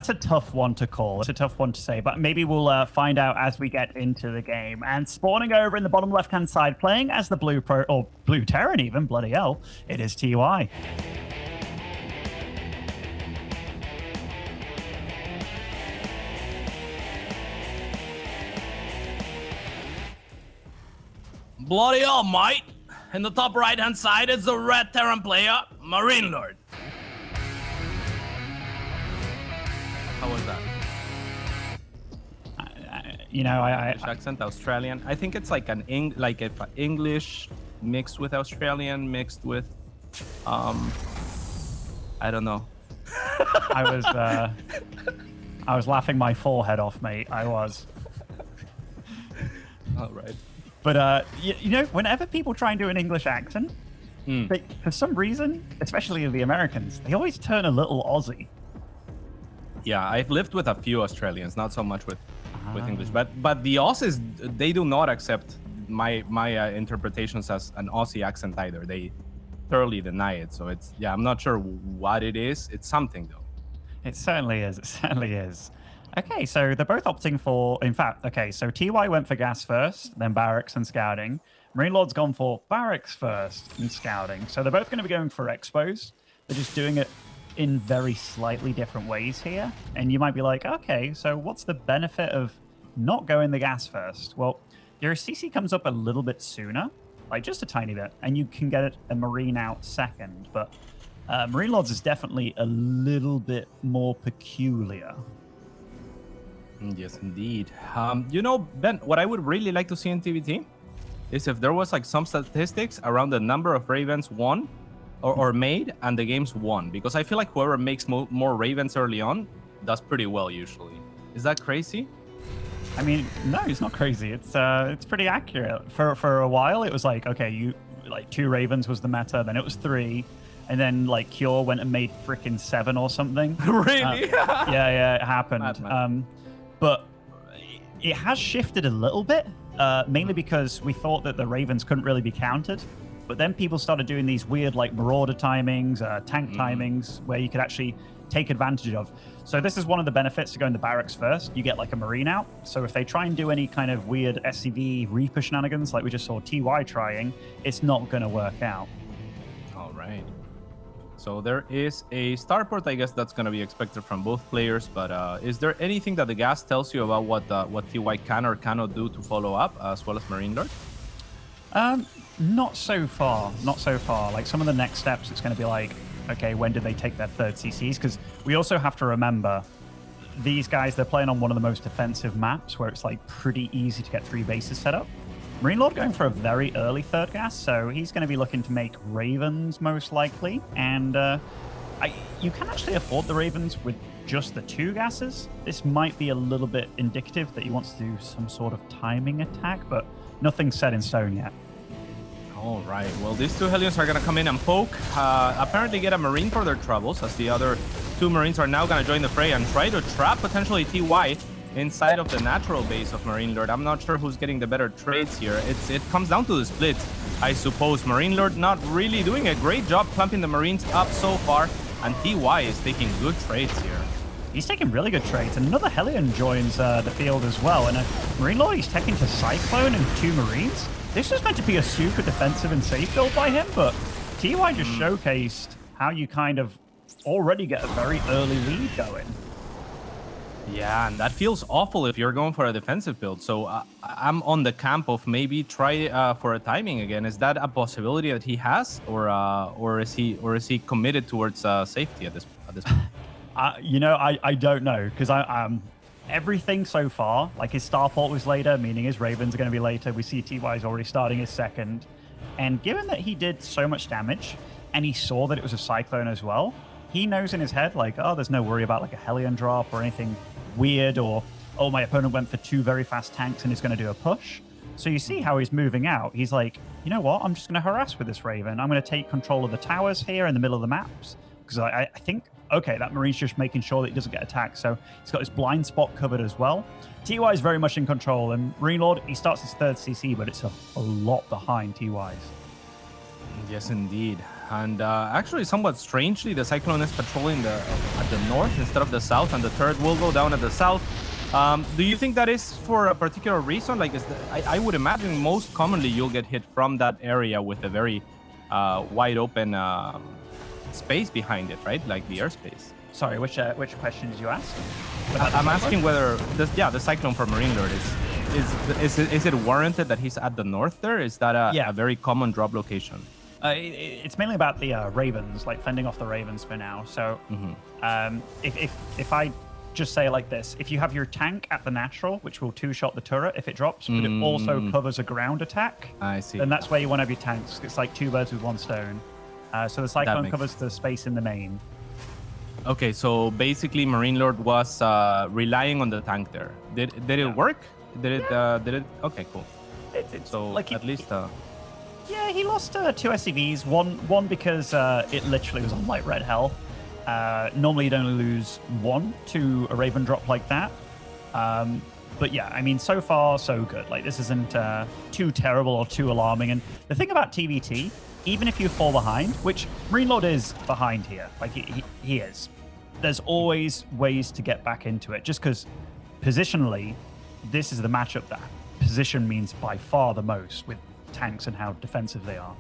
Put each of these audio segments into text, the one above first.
It's a tough one to call. It's a tough one to say, but maybe we'll find out as we get into the game. And spawning over in the bottom left-hand side, playing as the Blue Terran even, bloody hell, it is TY. Bloody hell, mate. In the top right-hand side is the red Terran player, MarineLorD. How was that? You know, English accent, Australian. I think it's like if English mixed with Australian mixed with, I don't know. I was laughing my forehead off, mate. I was. All right. But you know, whenever people try and do an English accent, they, for some reason, especially the Americans, they always turn a little Aussie. Yeah, I've lived with a few Australians, not so much with English, but the Aussies, they do not accept my interpretations as an Aussie accent either. They thoroughly deny it. So it's, yeah, I'm not sure what it is. It's something though. It certainly is. It certainly is. Okay, so they're both opting for, in fact, okay, so TY went for gas first, then barracks and scouting. MarineLorD's gone for barracks first and scouting. So they're both going to be going for expos. They're just doing it in very slightly different ways here. And you might be like, okay, so what's the benefit of not going the gas first? Well, your CC comes up a little bit sooner, like just a tiny bit, and you can get a marine out second. But MarineLorD's is definitely a little bit more peculiar. Yes, indeed. You know, Ben, what I would really like to see in TVT is if there was like some statistics around the number of Ravens won or made and the games won, because I feel like whoever makes more Ravens early on does pretty well usually. Is that crazy? I mean, no, it's not crazy. It's pretty accurate. For a while, it was like, okay, you like 2 Ravens was the meta, then it was 3, and then like Cure went and made freaking 7 or something. Really? Yeah, it happened. But it has shifted a little bit, mainly because we thought that the Ravens couldn't really be countered. But then people started doing these weird like Marauder timings, tank timings, where you could actually take advantage of. So this is one of the benefits to going to barracks first. You get like a marine out. So if they try and do any kind of weird SCV Reaper shenanigans, like we just saw TY trying, it's not going to work out. All right. So there is a starport, I guess that's going to be expected from both players. But is there anything that the gas tells you about what TY can or cannot do to follow up, as well as MarineLorD? Not so far. Not so far. Like some of the next steps, it's going to be like, okay, when did they take their third CCs? Because we also have to remember these guys, they're playing on one of the most defensive maps where it's like pretty easy to get 3 bases set up. MarineLorD going for a very early third gas, so he's going to be looking to make Ravens most likely. And you can actually afford the Ravens with just the 2 gases. This might be a little bit indicative that he wants to do some sort of timing attack, but nothing's set in stone yet. All right. Well, these 2 Hellions are going to come in and poke. Apparently get a Marine for their troubles, as the other 2 Marines are now going to join the fray and try to trap potentially TY inside of the natural base of MarineLorD. I'm not sure who's getting the better trades here. It comes down to the split, I suppose. MarineLorD not really doing a great job clumping the Marines up so far, and TY is taking good trades here. He's taking really good trades. And another Hellion joins the field as well. And MarineLorD, he's taking to Cyclone and 2 Marines. This was meant to be a super defensive and safe build by him, but TY just showcased how you kind of already get a very early lead going. Yeah, and that feels awful if you're going for a defensive build. So I'm on the camp of maybe try for a timing again. Is that a possibility that he has, or is he committed towards safety at this point? You know, I don't know, because everything so far, like his starport was later, meaning his Ravens are going to be later. We see TY's already starting his second. And given that he did so much damage, and he saw that it was a Cyclone as well, he knows in his head, like, oh, there's no worry about like a Hellion drop or anything weird, or, oh, my opponent went for 2 very fast tanks and is going to do a push. So you see how he's moving out. He's like, you know what? I'm just going to harass with this Raven. I'm going to take control of the towers here in the middle of the maps. Because I think, okay, that Marine's just making sure that he doesn't get attacked. So he's got his blind spot covered as well. TY is very much in control. And MarineLorD, he starts his 3rd CC, but it's a lot behind TY's. Yes, indeed. And actually, somewhat strangely, the Cyclone is patrolling at the north instead of the south, and the turret will go down at the south. Do you think that is for a particular reason? Like, I would imagine most commonly you'll get hit from that area with a very wide open space behind it, right? Like the airspace. Sorry, which question did you ask? I'm asking whether the Cyclone for MarineLorD is it warranted that he's at the north there? Is that a very common drop location? It's mainly about the Ravens, like fending off the Ravens for now. So if I just say it like this, if you have your tank at the natural, which will two-shot the turret if it drops, but it also covers a ground attack, I see. then that's where you want to have your tanks. It's like two birds with one stone. So the Cyclone covers the space in the main. Okay, so basically MarineLorD was relying on the tank there. Did it work? Did it? Okay, cool. So like at least... Yeah, he lost two SCVs. One because it literally was on like red health. Normally you'd only lose one to a Raven drop like that. But yeah, I mean, so far so good. Like this isn't too terrible or too alarming. And the thing about TVT, even if you fall behind, which MarineLorD is behind here, like he is, there's always ways to get back into it. Just because positionally, this is the matchup that position means by far the most with tanks and how defensive they are.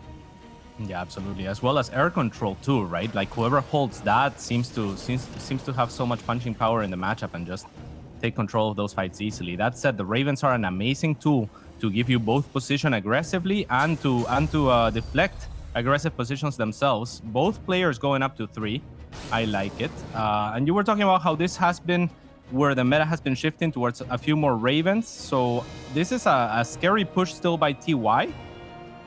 Yeah, absolutely. As well as air control too, right? Like whoever holds that seems to have so much punching power in the matchup and just take control of those fights easily. That said, the Ravens are an amazing tool to give you both position aggressively and to deflect aggressive positions themselves. Both players going up to 3. I like it. And you were talking about how this has been where the meta has been shifting towards a few more Ravens. So this is a scary push still by TY.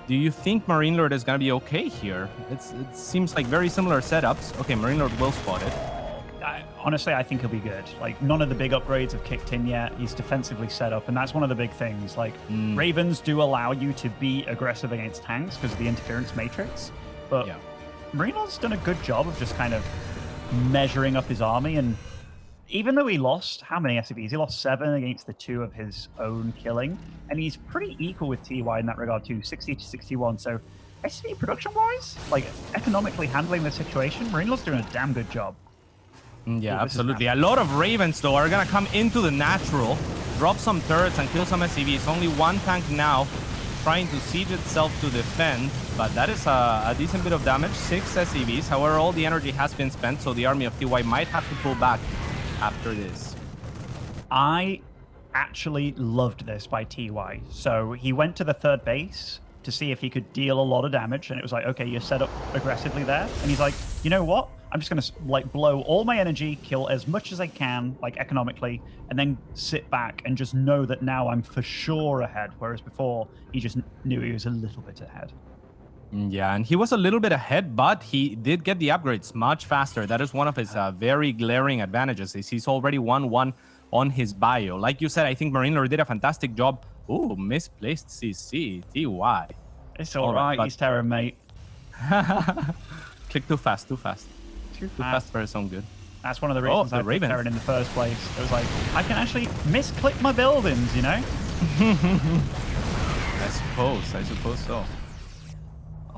Do you think MarineLorD is going to be okay here? It seems like very similar setups. Okay, MarineLorD will spot it. Honestly, I think he'll be good. Like, none of the big upgrades have kicked in yet. He's defensively set up, and that's one of the big things. Like, Ravens do allow you to be aggressive against tanks because of the interference matrix. But MarineLorD's done a good job of just kind of measuring up his army. And even though he lost, how many SCVs? He lost 7 against the 2 of his own killing. And he's pretty equal with TY in that regard too, 60 to 61. So SCV production-wise, like economically handling the situation, MarineLorD's doing a damn good job. Yeah, absolutely. A lot of Ravens, though, are going to come into the natural, drop some turrets and kill some SCVs. Only one tank now trying to siege itself to defend, but that is a decent bit of damage. 6 SCVs. However, all the energy has been spent, so the army of TY might have to pull back after this. I actually loved this by TY. So he went to the third base to see if he could deal a lot of damage, and it was like, okay, you're set up aggressively there. And he's like, you know what? I'm just going to like blow all my energy, kill as much as I can, like economically, and then sit back and just know that now I'm for sure ahead. Whereas before, he just knew he was a little bit ahead. Yeah, and he was a little bit ahead, but he did get the upgrades much faster. That is one of his very glaring advantages. Is he's already won one on his bio. Like you said, I think MarineLorD did a fantastic job. Ooh, misplaced CC, TY. It's all right, but... he's Terran, mate. Click too fast, too fast. Too fast for his own good. That's one of the reasons I picked Terran in the first place. It was like, I can actually misclick my buildings, you know? I suppose so.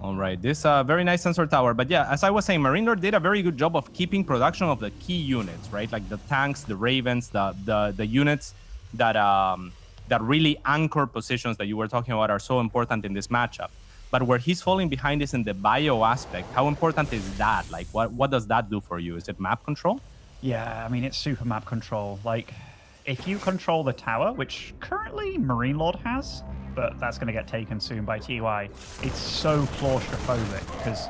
All right, this very nice sensor tower. But yeah, as I was saying, MarineLorD did a very good job of keeping production of the key units, right? Like the tanks, the Ravens, the units that really anchor positions that you were talking about are so important in this matchup. But where he's falling behind is in the bio aspect. How important is that? Like, what does that do for you? Is it map control? Yeah, I mean, it's super map control. Like, if you control the tower, which currently MarineLorD has, but that's going to get taken soon by TY, it's so claustrophobic because,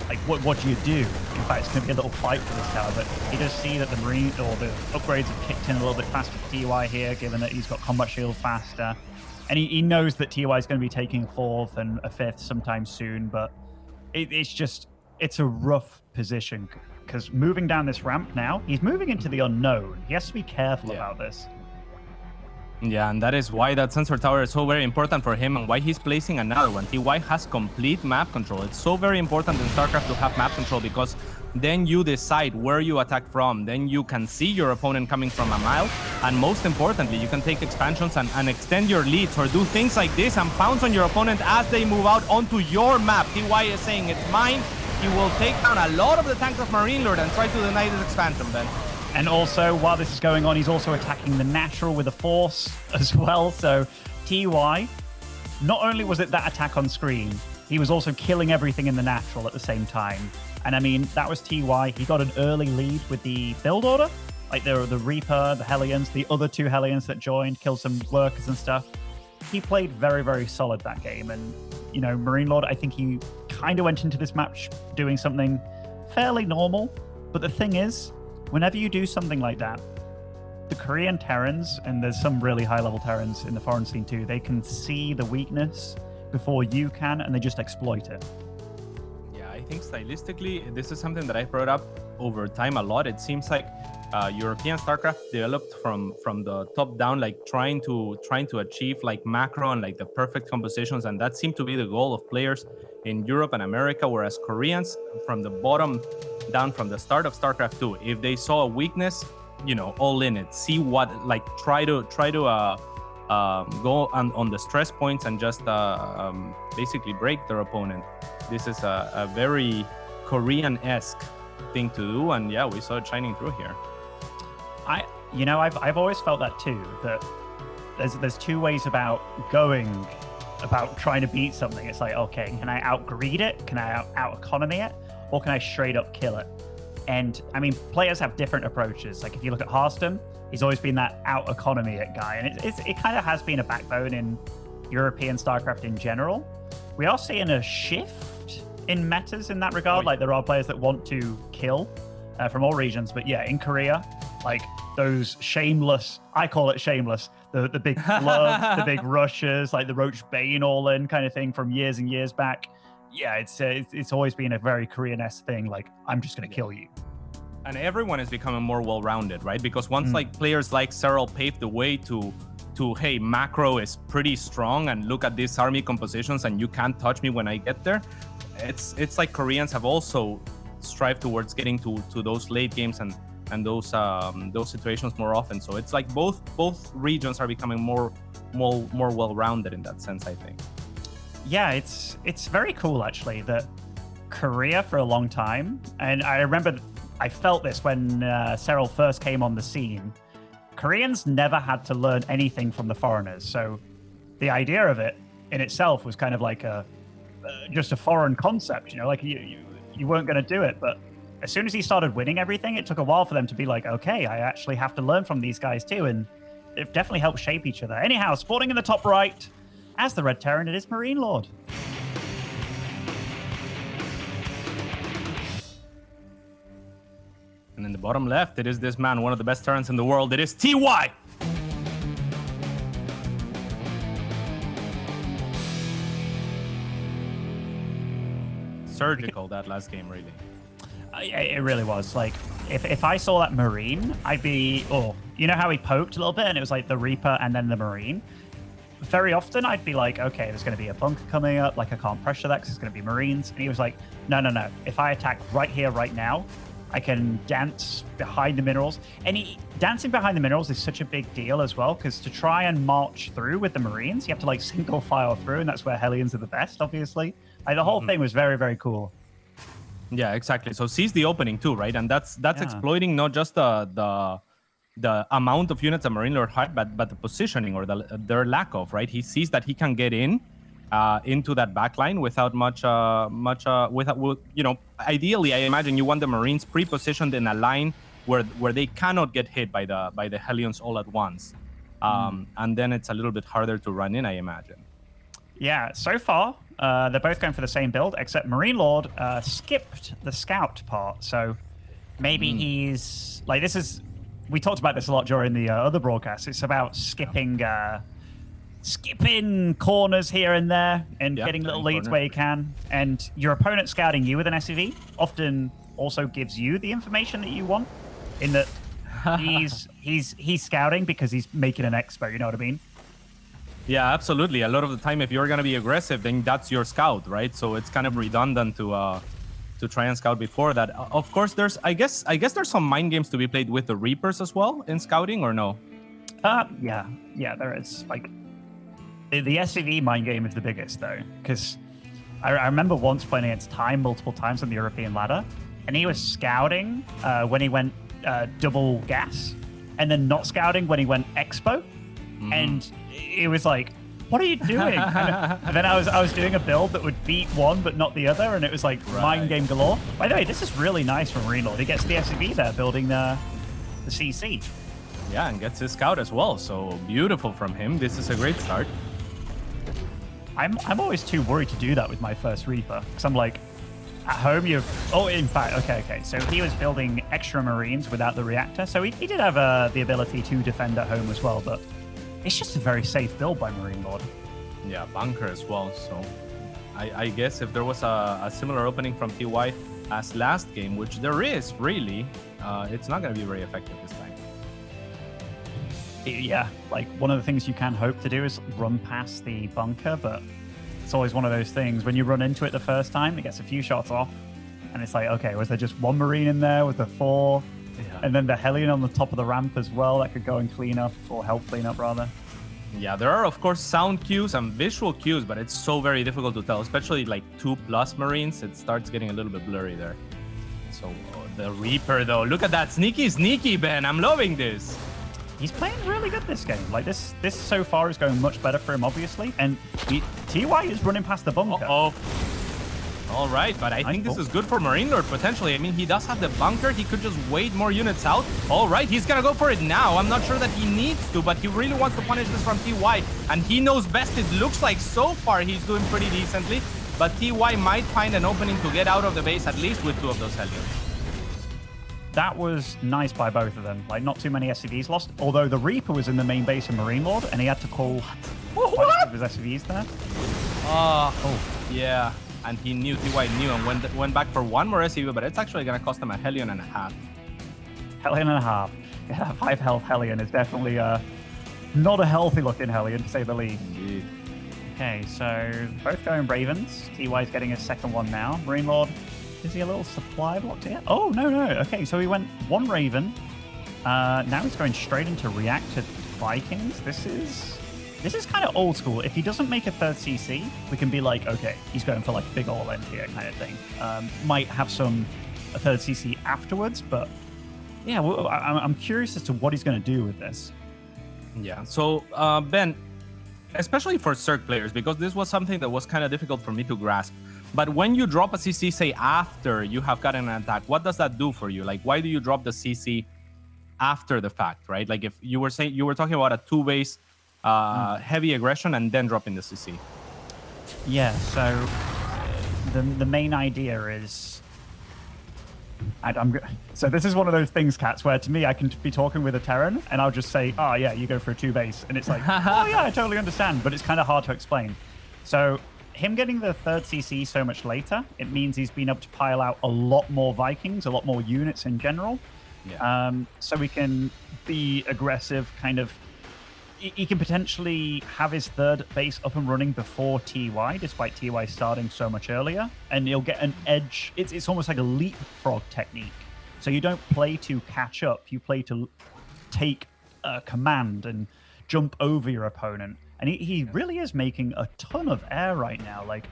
like, what do you do? In fact, it's going to be a little fight for this tower, but you just see that the upgrades have kicked in a little bit faster for TY here, given that he's got combat shield faster. And he knows that TY is going to be taking 4th and a 5th sometime soon, but it's a rough position because moving down this ramp now, he's moving into the unknown. He has to be careful about this. Yeah, and that is why that sensor tower is so very important for him and why he's placing another one. TY has complete map control. It's so very important in StarCraft to have map control because then you decide where you attack from. Then you can see your opponent coming from a mile. And most importantly, you can take expansions and extend your leads or do things like this and pounce on your opponent as they move out onto your map. TY is saying it's mine. He will take down a lot of the tanks of MarineLorD and try to deny this expansion, Ben. And also, while this is going on, he's also attacking the natural with a force as well. So TY, not only was it that attack on screen, he was also killing everything in the natural at the same time. And I mean, that was TY. He got an early lead with the build order. Like the Reaper, the Hellions, the other 2 Hellions that joined, killed some workers and stuff. He played very, very solid that game. And, you know, MarineLorD, I think he kind of went into this match doing something fairly normal. But the thing is, whenever you do something like that, the Korean Terrans, and there's some really high-level Terrans in the foreign scene too, they can see the weakness before you can, and they just exploit it. Yeah, I think stylistically, this is something that I brought up over time a lot. It seems like European StarCraft developed from the top down, like trying to achieve like macro and like the perfect compositions, and that seemed to be the goal of players in Europe and America, whereas Koreans from the bottom down, from the start of StarCraft 2, if they saw a weakness, you know, all in it, see what, like try to go on the stress points and just basically break their opponent. This is a very Korean-esque thing to do, and yeah, we saw it shining through here. I've always felt that too, that there's 2 ways about trying to beat something. It's like, okay, can I out-greed it? Can I out-economy it? Or can I straight up kill it? And I mean, players have different approaches. Like if you look at Hearthstone, he's always been that out-economy it guy. And it kind of has been a backbone in European StarCraft in general. We are seeing a shift in metas in that regard. Like there are players that want to kill from all regions. But yeah, in Korea, like those shameless, I call it shameless, the big floods, the big rushes, like the Roach Bane all-in kind of thing from years and years back. Yeah, it's always been a very Korean-esque thing. Like, I'm just going to kill you. And everyone is becoming more well-rounded, right? Because once like players like Serral paved the way to hey, macro is pretty strong, and look at these army compositions, and you can't touch me when I get there. It's like Koreans have also strived towards getting to those late games and those situations more often. So it's like both regions are becoming more well-rounded in that sense, I think. Yeah, it's very cool actually that Korea for a long time, and I remember I felt this when Serral first came on the scene. Koreans never had to learn anything from the foreigners, so the idea of it in itself was kind of like just a foreign concept, you know, like you weren't going to do it. But as soon as he started winning everything, it took a while for them to be like, okay, I actually have to learn from these guys too, and it definitely helped shape each other. Anyhow, spawning in the top right, as the Red Terran, it is MarineLorD. And in the bottom left, it is this man, one of the best Terrans in the world. It is TY! Surgical, that last game, really. It really was. Like, if I saw that Marine, I'd be, you know how he poked a little bit and it was like the Reaper and then the Marine? Very often I'd be like, okay, there's going to be a bunker coming up, like I can't pressure that because it's going to be Marines. And he was like, no. If I attack right here, right now, I can dance behind the minerals. And dancing behind the minerals is such a big deal as well, because to try and march through with the Marines, you have to like single file through, and that's where Hellions are the best, obviously. Like the whole thing was very, very cool. Yeah, exactly. So sees the opening too, right? And that's exploiting not just the amount of units that MarineLorD had, but the positioning or their lack of, right? He sees that he can get into that backline without ideally, I imagine you want the Marines pre-positioned in a line where they cannot get hit by the Hellions all at once. And then it's a little bit harder to run in, I imagine. Yeah, so far, they're both going for the same build, except MarineLorD skipped the scout part. So maybe he's like, we talked about this a lot during the other broadcasts. It's about skipping corners here and there and getting little leads where you can. And your opponent scouting you with an SCV often also gives you the information that you want, in that he's scouting because he's making an expo, you know what I mean? Yeah, absolutely. A lot of the time, if you're going to be aggressive, then that's your scout, right? So it's kind of redundant to to try and scout before that. Of course, there's I guess there's some mind games to be played with the Reapers as well in scouting, or no? Yeah, there is. Like the SCV mind game is the biggest though, because I remember once playing against Time multiple times on the European ladder, and he was scouting when he went double gas, and then not scouting when he went expo, and it was like, what are you doing? And then I was doing a build that would beat one but not the other, and it was like mind game galore. By the way, this is really nice from MarineLorD. He gets the SCV there building the CC. Yeah, and gets his scout as well. So beautiful from him. This is a great start. I'm always too worried to do that with my first Reaper, because I'm like, at home you've... Oh, in fact, okay. So he was building extra Marines without the reactor, so he did have the ability to defend at home as well, but it's just a very safe build by MarineLorD. Yeah, bunker as well. So I guess if there was a similar opening from TY as last game, which there is really, it's not going to be very effective this time. Yeah, like one of the things you can hope to do is run past the bunker, but it's always one of those things. When you run into it the first time, it gets a few shots off, and it's like, okay, was there just one Marine in there? Was there 4? Yeah. And then the Hellion on the top of the ramp as well that could go and clean up, or help clean up rather. Yeah, there are of course sound cues and visual cues, but it's so very difficult to tell, especially like 2+ Marines. It starts getting a little bit blurry there. So the Reaper though, look at that, sneaky Ben. I'm loving this. He's playing really good this game. Like this so far is going much better for him, obviously. And TY is running past the bunker. All right, but I think this is good for MarineLorD potentially. I mean, he does have the bunker. He could just wait more units out. All right, he's gonna go for it now. I'm not sure that he needs to, but he really wants to punish this from TY, and he knows best. It looks like so far he's doing pretty decently, but TY might find an opening to get out of the base, at least with 2 of those Hellions. That was nice by both of them. Like, not too many SCVs lost. Although the Reaper was in the main base of MarineLorD, and he had to call what? His SCVs there. Yeah. And he knew, TY knew, and went back for 1 more SCV, but it's actually going to cost him a Hellion and a half. Hellion and a half. Yeah, 5 health Hellion is definitely not a healthy looking Hellion, to say the least. Indeed. Okay, so both going Ravens. TY's getting his second one now. MarineLorD, is he a little supply blocked here? Oh, no. Okay, so he went 1 Raven. Now he's going straight into reacted Vikings. This is kind of old school. If he doesn't make a 3rd CC, we can be like, okay, he's going for like big all-in here kind of thing. Might have a 3rd CC afterwards, but yeah, I'm curious as to what he's going to do with this. Yeah, so Ben, especially for Cirque players, because this was something that was kind of difficult for me to grasp. But when you drop a CC, say after you have gotten an attack, what does that do for you? Like, why do you drop the CC after the fact, right? Like if you were talking about a 2-base heavy aggression and then dropping the CC. Yeah, so the main idea is, so this is one of those things, Cats, where to me I can be talking with a Terran and I'll just say, oh yeah, you go for a 2-base, and it's like, oh yeah, I totally understand, but it's kind of hard to explain. So him getting the 3rd CC so much later, it means he's been able to pile out a lot more Vikings, a lot more units in general. Yeah. So we can be aggressive, kind of. He can potentially have his 3rd base up and running before TY, despite TY starting so much earlier, and he'll get an edge. It's almost like a leapfrog technique. So you don't play to catch up, you play to take command and jump over your opponent. And he really is making a ton of air right now. Like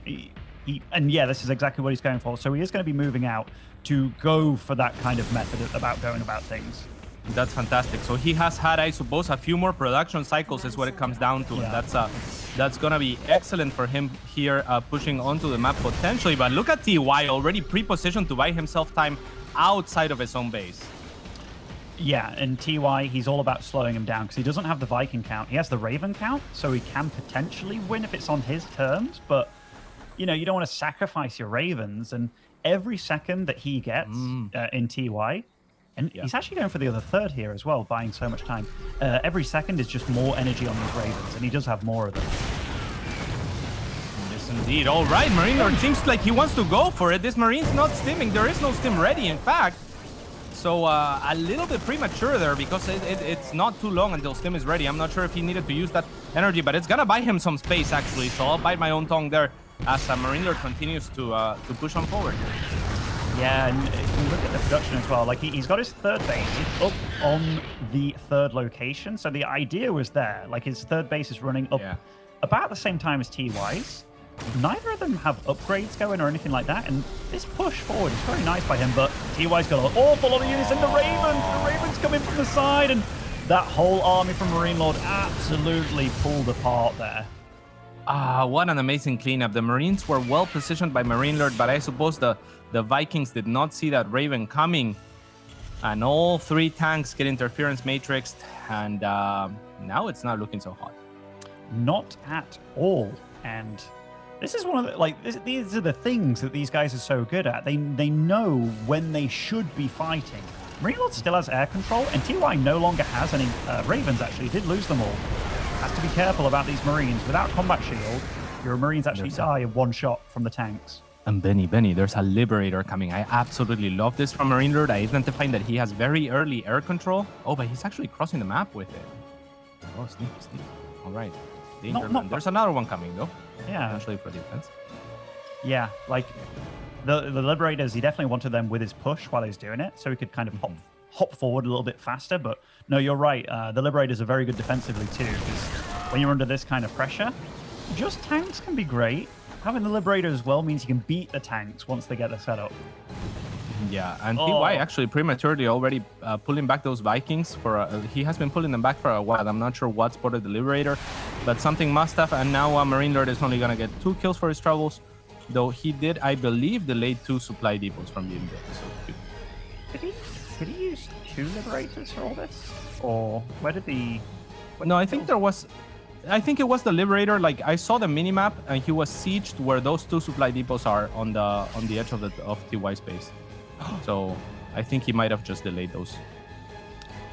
and yeah, this is exactly what he's going for. So he is going to be moving out to go for that kind of method about going about things. That's fantastic. So he has had, I suppose, a few more production cycles is what it comes down to. Yeah. And that's going to be excellent for him here, pushing onto the map potentially. But look at TY already pre-positioned to buy himself time outside of his own base. Yeah, and TY, he's all about slowing him down because he doesn't have the Viking count. He has the Raven count, so he can potentially win if it's on his terms. But, you know, you don't want to sacrifice your Ravens. And every second that he gets in TY, and he's actually going for the other 3rd here as well, buying so much time. Every second is just more energy on these Ravens, and he does have more of them. Yes, indeed. All right, MarineLorD seems like he wants to go for it. This Marine's not stimming. There is no stim ready, in fact. So a little bit premature there because it's not too long until stim is ready. I'm not sure if he needed to use that energy, but it's going to buy him some space, actually. So I'll bite my own tongue there as MarineLorD continues to push on forward. Yeah, and if you look at the production as well, like he's got his third base up on the third location. So the idea was there, like his third base is running up about the same time as TY's. Neither of them have upgrades going or anything like that, and this push forward is very nice by him, but TY's got an awful lot of units, and the Ravens coming from the side, and that whole army from MarineLorD absolutely pulled apart there. What an amazing cleanup. The Marines were well positioned by MarineLorD, but I suppose the Vikings did not see that Raven coming, and all 3 tanks get interference matrixed, and now it's not looking so hot. Not at all, and this is one of the, these are the things that these guys are so good at. They know when they should be fighting. MarineLorD still has air control, and TY no longer has any. Ravens actually did lose them all. Has to be careful about these Marines. Without combat shield, your Marines actually die in one shot from the tanks. And Benny, there's a Liberator coming. I absolutely love this from MarineLorD. I identified that he has very early air control. Oh, but he's actually crossing the map with it. Oh, sneaky. All right. There's another one coming, though. Yeah. Actually for defense. Yeah, like the Liberators, he definitely wanted them with his push while he's doing it, so he could kind of hop forward a little bit faster. But no, you're right. The Liberators are very good defensively too, because when you're under this kind of pressure, just tanks can be great. Having the Liberator as well means you can beat the tanks once they get the setup. Yeah, and TY actually prematurely already pulling back those Vikings for he has been pulling them back for a while. I'm not sure what spotted the Liberator, but something must have, and now MarineLorD is only gonna get 2 kills for his troubles, though he did, I believe, delay 2 supply depots from being built. So did he use 2 Liberators for all this, or where did the? No, I think there was. I think it was the Liberator. Like I saw the minimap, and he was sieged where those 2 supply depots are on the edge of TY space. So I think he might have just delayed those.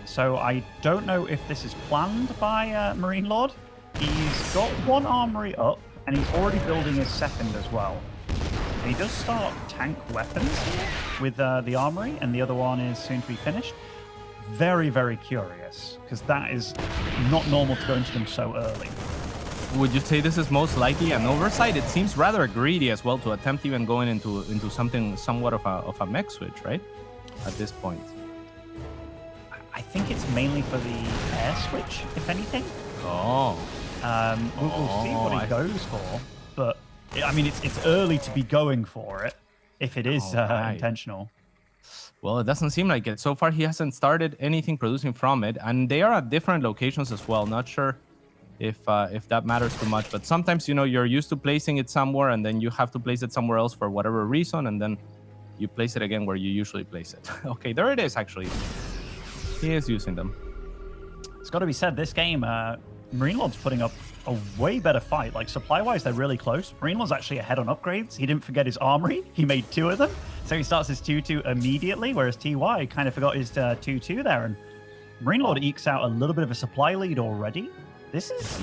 So I don't know if this is planned by MarineLorD. He's got 1 armory up, and he's already building his second as well. And he does start tank weapons here with the armory, and the other one is soon to be finished. Very, very curious, because that is not normal to go into them so early. Would you say this is most likely an oversight? It seems rather greedy as well to attempt even going into something somewhat of a mech switch, right? At this point. I think it's mainly for the air switch, if anything. Oh. We'll see what he goes for, but I mean, it's early to be going for it if it is intentional. Well, it doesn't seem like it. So far, he hasn't started anything producing from it, and they are at different locations as well. Not sure if that matters too much, but sometimes, you know, you're used to placing it somewhere, and then you have to place it somewhere else for whatever reason, and then you place it again where you usually place it. Okay, there it is, actually. He is using them. It's got to be said, this game, MarineLorD's putting up a way better fight. Like, supply-wise, they're really close. MarineLorD's actually ahead on upgrades. He didn't forget his armory. He made 2 of them. So he starts his 2-2 immediately, whereas TY kind of forgot his 2-2 there. And MarineLorD ekes out a little bit of a supply lead already. This is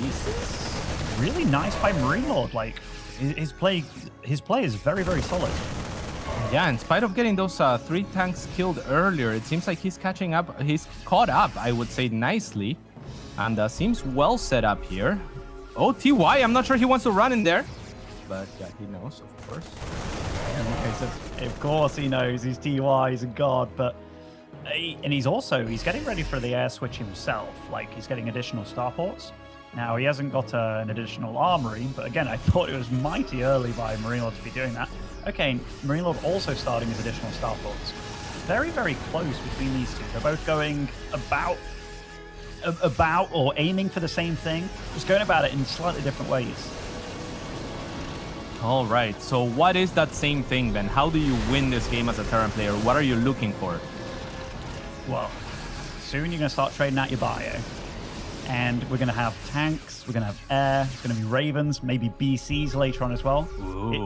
really nice by MarineLorD. Like, his play is very, very solid. Yeah, in spite of getting those 3 tanks killed earlier, it seems like he's catching up. He's caught up, I would say, nicely. And seems well set up here. Oh, TY, I'm not sure he wants to run in there. But yeah, he knows, of course. Okay, so of course he knows. He's TY, he's a god. But he's getting ready for the air switch himself. Like, he's getting additional starports. Now, he hasn't got an additional armory, but again, I thought it was mighty early by MarineLorD to be doing that. Okay, MarineLorD also starting his additional starports. Very, very close between these two. They're both going about or aiming for the same thing, just going about it in slightly different ways. All right, so what is that same thing, then? How do you win this game as a Terran player? What are you looking for? Well, soon you're going to start trading out your bio. And we're going to have tanks, we're going to have air, it's going to be Ravens, maybe BCs later on as well.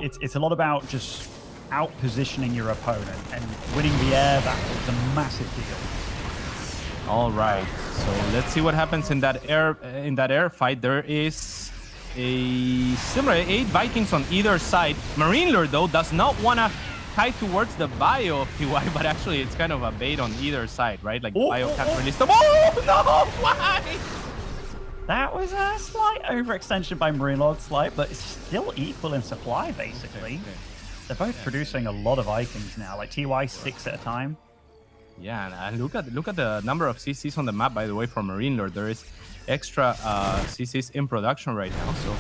It's a lot about just out-positioning your opponent, and winning the air battle is a massive deal. All right, so let's see what happens in that air fight. There is a similar 8 Vikings on either side. MarineLorD, though, does not want to kite towards the bio of TY, but actually it's kind of a bait on either side, right? Like, bio can't release them. Oh, no! Why? That was a slight overextension by MarineLorD, but it's still equal in supply, basically. They're both producing a lot of Vikings now, like TY 6 at a time. Yeah, and look at the number of CCs on the map, by the way, for MarineLorD. There is extra CCs in production right now, so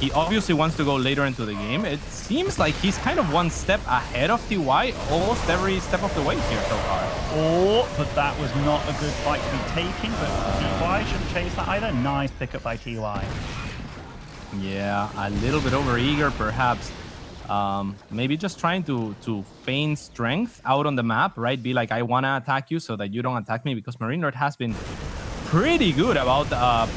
he obviously wants to go later into the game. It seems like he's kind of one step ahead of TY almost every step of the way here so far. Oh, but that was not a good fight to be taken, but TY shouldn't chase that either. Nice pickup by TY. Yeah, a little bit overeager perhaps. Maybe just trying to feign strength out on the map, right? Be like, I want to attack you so that you don't attack me, because MarineLorD has been pretty good about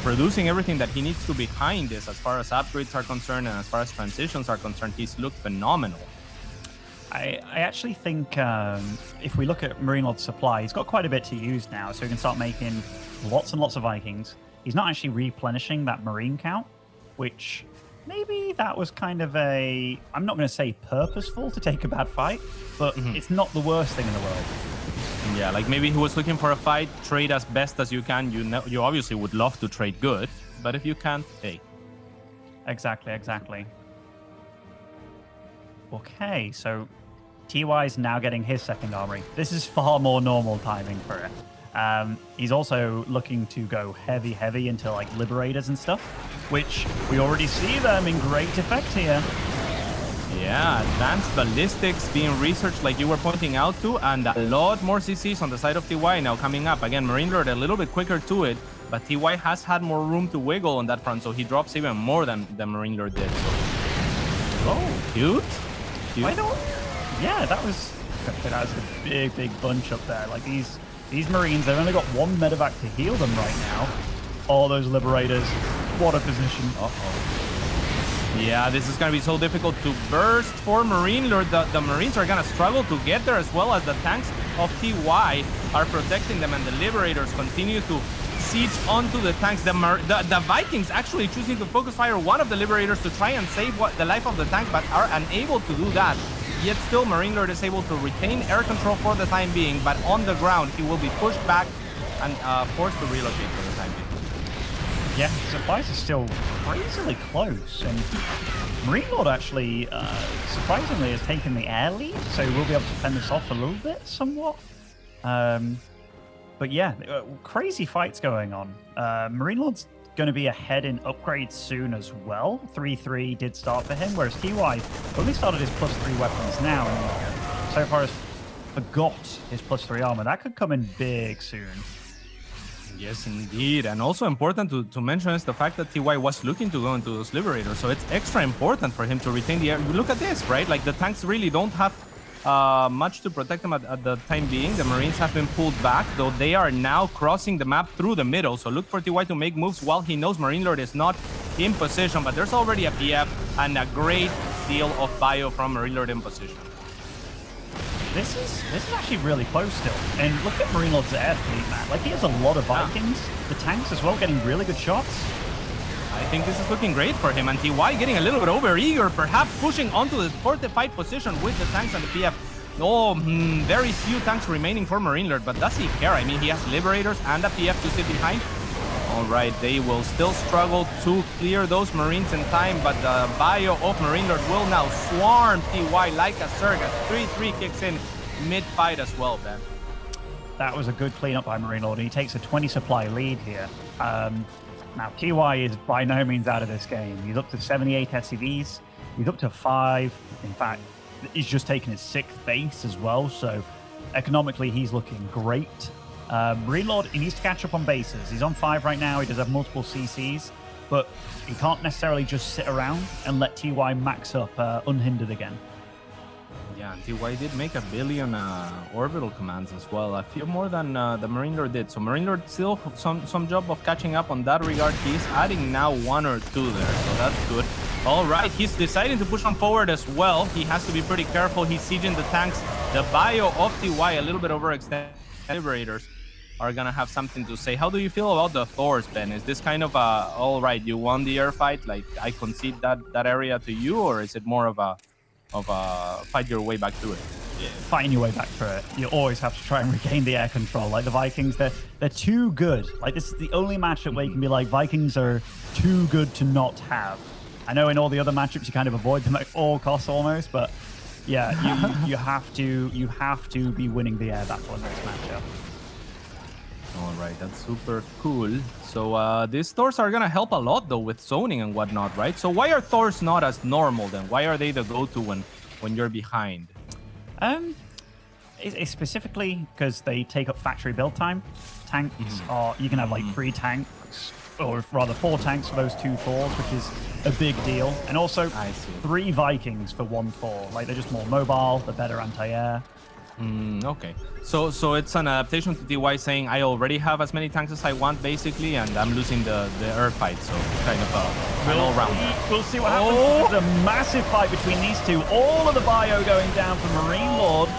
producing everything that he needs to behind this as far as upgrades are concerned and as far as transitions are concerned. He's looked phenomenal. I actually think if we look at MarineLorD's supply, he's got quite a bit to use now, so he can start making lots and lots of Vikings. He's not actually replenishing that Marine count, which maybe that was kind of a, I'm not going to say purposeful to take a bad fight, but it's not the worst thing in the world. Yeah, like maybe he was looking for a fight, trade as best as you can. You obviously would love to trade good, but if you can't, hey. Exactly. Okay, so TY is now getting his second armory. This is far more normal timing for it. He's also looking to go heavy into like Liberators and stuff, which we already see them in great effect here. Yeah, advanced ballistics being researched like you were pointing out to, and a lot more CCs on the side of TY now coming up. Again, MarineLorD a little bit quicker to it, but TY has had more room to wiggle on that front, so he drops even more than MarineLorD did. So. Oh, cute. Yeah, that was a big bunch up there. Like these Marines, they've only got one medevac to heal them right now. All those Liberators, what a position. Yeah, this is going to be so difficult to burst for MarineLorD. The Marines are going to struggle to get there, as well as the tanks of TY are protecting them, and the Liberators continue to siege onto the tanks. The Vikings actually choosing to focus fire one of the Liberators to try and save the life of the tank, but are unable to do that. Yet still, MarineLorD is able to retain air control for the time being, but on the ground, he will be pushed back and forced to relocate for the time being. Yeah, supplies are still crazily close, and MarineLorD actually, surprisingly, has taken the air lead, so we'll be able to fend this off a little bit, somewhat. But yeah, crazy fights going on. MarineLorD's going to be ahead in upgrades soon as well. 3-3 did start for him, whereas TY only started his +3 weapons now, and so far has forgot his +3 armor. That could come in big soon. Yes, indeed. And also important to mention is the fact that TY was looking to go into those Liberators, so it's extra important for him to retain the air. Look at this, right? Like, the tanks really don't have much to protect them at the time being. The Marines have been pulled back, though they are now crossing the map through the middle, so look for TY to make moves while he knows MarineLorD is not in position, but there's already a PF and a great deal of bio from MarineLorD in position. This is actually really close still. And look at MarineLorD's air fleet, man. Like, he has a lot of Vikings. The tanks as well, getting really good shots. I think this is looking great for him. And TY getting a little bit over-eager, perhaps pushing onto the fortified position with the tanks and the PF. Oh, very few tanks remaining for MarineLorD, but does he care? I mean, he has Liberators and a PF to sit behind. All right, they will still struggle to clear those Marines in time, but the bio of MarineLorD will now swarm TY like a circus. 3-3 kicks in mid-fight as well, Ben. That was a good cleanup by MarineLorD. He takes a 20 supply lead here. Now, TY is by no means out of this game. He's up to 78 SCVs. He's up to 5. In fact, he's just taken his 6th base as well, so economically, he's looking great. MarineLorD, he needs to catch up on bases. He's on 5 right now. He does have multiple CCs, but he can't necessarily just sit around and let TY max up unhindered again. Yeah, and TY did make 1 billion orbital commands as well. A few more than the MarineLorD did. So MarineLorD still some job of catching up on that regard. He's adding now 1 or 2 there, so that's good. All right, he's deciding to push on forward as well. He has to be pretty careful. He's sieging the tanks. The bio of TY a little bit overextended. Liberators are gonna have something to say. How do you feel about the Thors, Ben? Is this kind of a, all right, you won the air fight, like I concede that area to you, or is it more of a fight your way back through it? Yeah, fighting your way back through it. You always have to try and regain the air control. Like the Vikings, they're too good. Like this is the only matchup where you can be like, Vikings are too good to not have. I know in all the other matchups you kind of avoid them at all costs almost, but yeah, you have to be winning the air battle in this matchup. All right, that's super cool. So these Thors are gonna help a lot though with zoning and whatnot, right? So why are Thors not as normal then? Why are they the go-to when you're behind? It's specifically because they take up factory build time. Tanks are, you can have like 3 tanks, or rather 4 tanks for those 2 Thors, which is a big deal. And also 3 Vikings for 1 Thor. Like they're just more mobile, they're better anti-air. Okay. So it's an adaptation to TY saying I already have as many tanks as I want basically, and I'm losing the air fight, so kind of an all-rounder. We'll see what happens. There's a massive fight between these two. All of the bio going down for MarineLorD.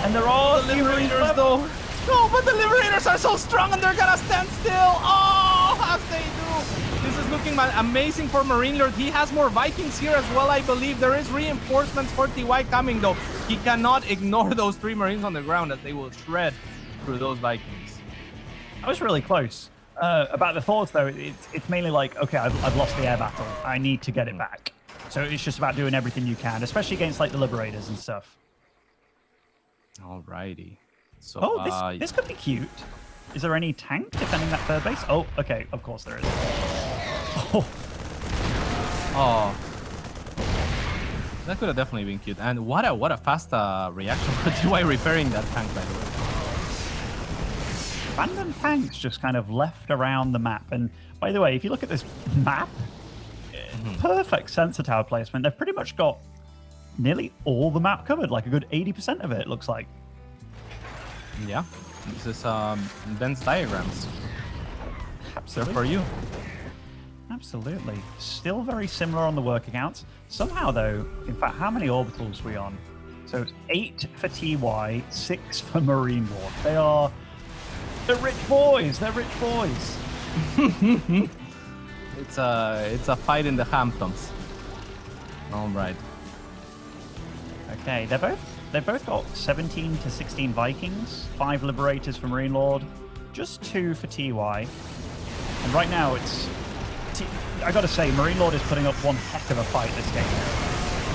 And there are the Liberators though. No, but the Liberators are so strong and they're gonna stand still. Oh, as they do. This is looking amazing for MarineLorD. He has more Vikings here as well, I believe. There is reinforcements for TY coming though. He cannot ignore those 3 Marines on the ground as they will shred through those Vikings. That was really close. About the Thors though, it's mainly like, okay, I've lost the air battle. I need to get it back. So it's just about doing everything you can, especially against like the Liberators and stuff. Alrighty. So, this could be cute. Is there any tank defending that 3rd base? Oh, okay. Of course there is. Oh. That could have definitely been cute. And what a fast reaction for TY repairing that tank, by the way. Random tanks just kind of left around the map. And by the way, if you look at this map, perfect sensor tower placement. They've pretty much got nearly all the map covered, like a good 80% of it, it looks like. Yeah, this is Ben's diagrams. Absolutely. They're for you. Absolutely. Still very similar on the work accounts. Somehow, though, in fact, how many orbitals are we on? So it's 8 for TY, 6 for MarineLorD. They're rich boys. They're rich boys. It's a fight in the Hamptons. All right. Okay, they've both got 17 to 16 Vikings, 5 Liberators for MarineLorD, just 2 for TY. And right now I gotta say, MarineLorD is putting up one heck of a fight this game.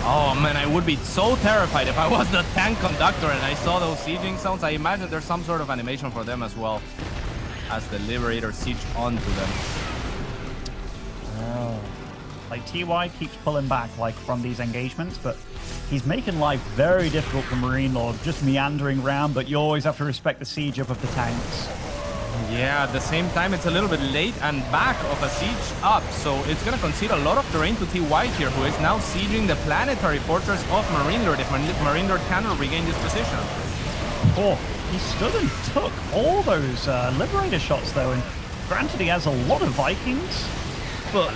Oh man, I would be so terrified if I was the tank conductor and I saw those sieging sounds. I imagine there's some sort of animation for them as well, as the Liberator siege onto them. Oh. Like TY keeps pulling back like from these engagements, but he's making life very difficult for MarineLorD, just meandering around, but you always have to respect the siege up of the tanks. Yeah, at the same time, it's a little bit late and back of a siege up, so it's going to concede a lot of terrain to TY here, who is now sieging the planetary fortress of MarineLorD, if MarineLorD cannot regain this position. Oh, he stood and took all those Liberator shots, though, and granted he has a lot of Vikings, but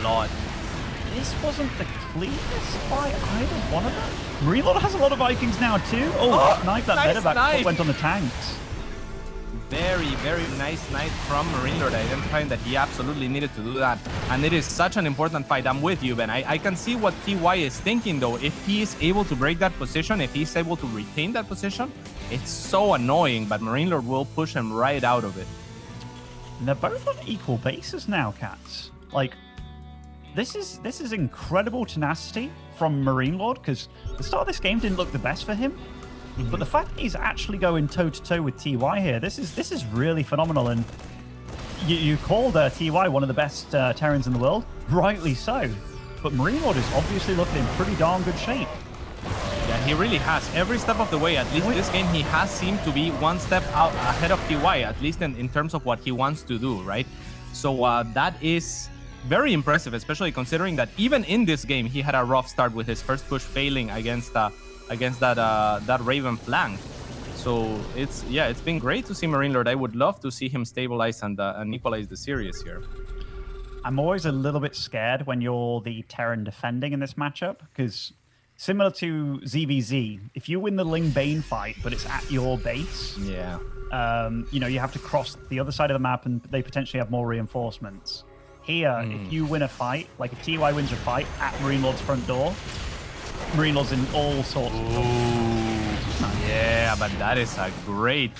this wasn't the cleanest by either one of them. MarineLorD has a lot of Vikings now, too. Oh, knife that nice medevac went on the tanks. Very, very nice knight from MarineLorD, identifying that he absolutely needed to do that. And it is such an important fight. I'm with you, Ben. I can see what TY is thinking, though. If he is able to break that position, if he's able to retain that position, it's so annoying, but MarineLorD will push him right out of it. And they're both on equal bases now, Cats. Like, this is incredible tenacity from MarineLorD, because the start of this game didn't look the best for him. But the fact that he's actually going toe-to-toe with TY here, this is really phenomenal. And you called TY one of the best Terrans in the world, rightly so. But MarineLorD is obviously looking in pretty darn good shape. Yeah, he really has. Every step of the way, at least this game, he has seemed to be one step out ahead of TY, at least in terms of what he wants to do, right? So that is very impressive, especially considering that even in this game, he had a rough start with his first push failing against that Raven flank. So it's been great to see MarineLorD. I would love to see him stabilize and equalize the series here. I'm always a little bit scared when you're the Terran defending in this matchup, because similar to ZVZ, if you win the Ling Bane fight, but it's at your base, you have to cross the other side of the map and they potentially have more reinforcements. Here, if you win a fight, like if TY wins a fight at MarineLorD's front door, MarineLorD's in all sorts of trouble. Yeah, but that is a great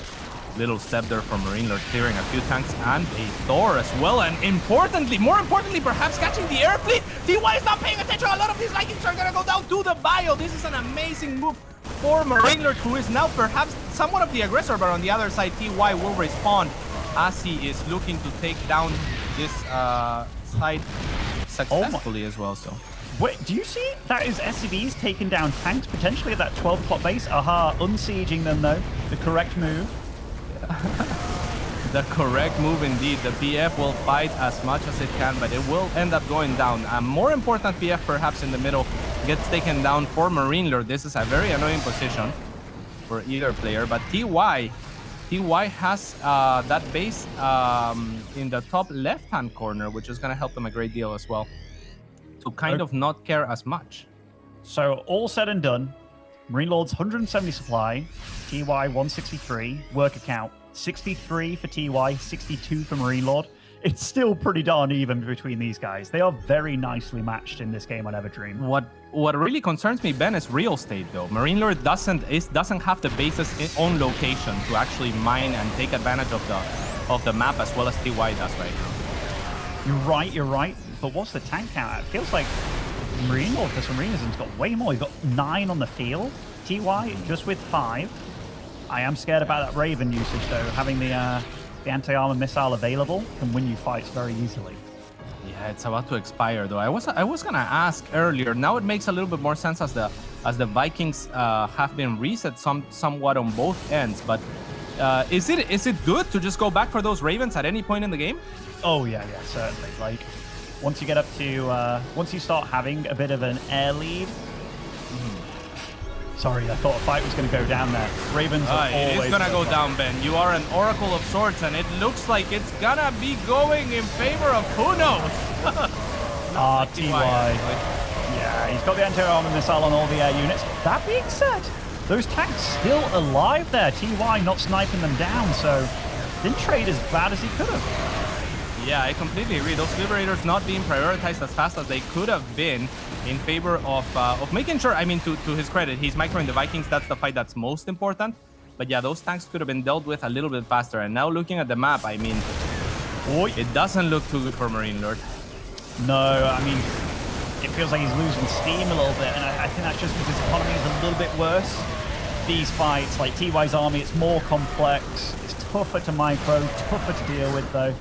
Little step there from MarineLorD, clearing a few tanks and a Thor as well. And importantly, more importantly, perhaps catching the air fleet. TY is not paying attention. A lot of these Vikings are going to go down to the bio. This is an amazing move for MarineLorD, who is now perhaps somewhat of the aggressor, but on the other side, TY will respond as he is looking to take down this side successfully as well. So. Wait, do you see that is SCVs taking down tanks potentially at that 12 o'clock base? Aha, unsieging them though. The correct move. The correct move indeed. The PF will fight as much as it can, but it will end up going down. A more important PF perhaps in the middle gets taken down for MarineLorD. This is a very annoying position for either player, but TY has that base in the top left-hand corner, which is going to help them a great deal as well, to kind of not care as much. So all said and done, MarineLorD's 170 supply, TY 163, work account 63 for TY, 62 for MarineLorD. It's still pretty darn even between these guys. They are very nicely matched in this game on Everdream. What really concerns me, Ben, is real estate though. MarineLorD doesn't have the base's own location to actually mine and take advantage of the map as well as TY does right now. You're right. But what's the tank count? It feels like MarineLorD, for some reason, has got way more. He's got 9 on the field. TY just with 5. I am scared about that Raven usage, though. Having the anti-armor missile available can win you fights very easily. Yeah, it's about to expire, though. I was gonna ask earlier. Now it makes a little bit more sense as the Vikings have been reset somewhat on both ends. But is it good to just go back for those Ravens at any point in the game? Oh yeah, certainly. Like, once you get up to, once you start having a bit of an air lead. Sorry, I thought a fight was going to go down there. Ravens are always it's going to go down, Ben. You are an oracle of sorts, and it looks like it's going to be going in favor of who knows. TY. Yeah, he's got the anti-armor missile on all the air units. That being said, those tanks still alive there. TY not sniping them down, so didn't trade as bad as he could have. Yeah, I completely agree. Those Liberators not being prioritized as fast as they could have been in favor of making sure, I mean, to his credit, he's microing the Vikings. That's the fight that's most important. But yeah, those tanks could have been dealt with a little bit faster. And now looking at the map, I mean, it doesn't look too good for MarineLorD. No, I mean, it feels like he's losing steam a little bit. And I think that's just because his economy is a little bit worse. These fights, like TY's army, it's more complex. It's tougher to micro, tougher to deal with, though.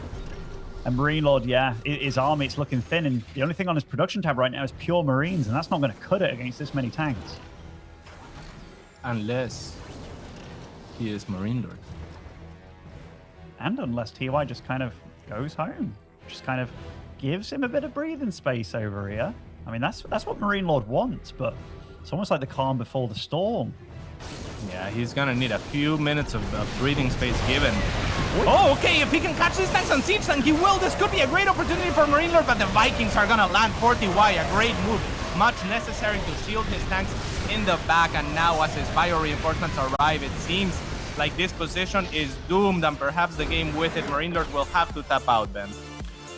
And MarineLorD, yeah, his army, it's looking thin, and the only thing on his production tab right now is pure Marines, and that's not going to cut it against this many tanks. Unless he is MarineLorD. And unless TY just kind of goes home. Just kind of gives him a bit of breathing space over here. I mean, that's what MarineLorD wants, but it's almost like the calm before the storm. Yeah, he's gonna need a few minutes of breathing space given. Oh, okay, if he can catch these tanks on siege, then he will. This could be a great opportunity for MarineLorD, but the Vikings are gonna land 40Y, a great move. Much necessary to shield his tanks in the back, and now as his bio reinforcements arrive, it seems like this position is doomed, and perhaps the game with it. MarineLorD will have to tap out, Ben.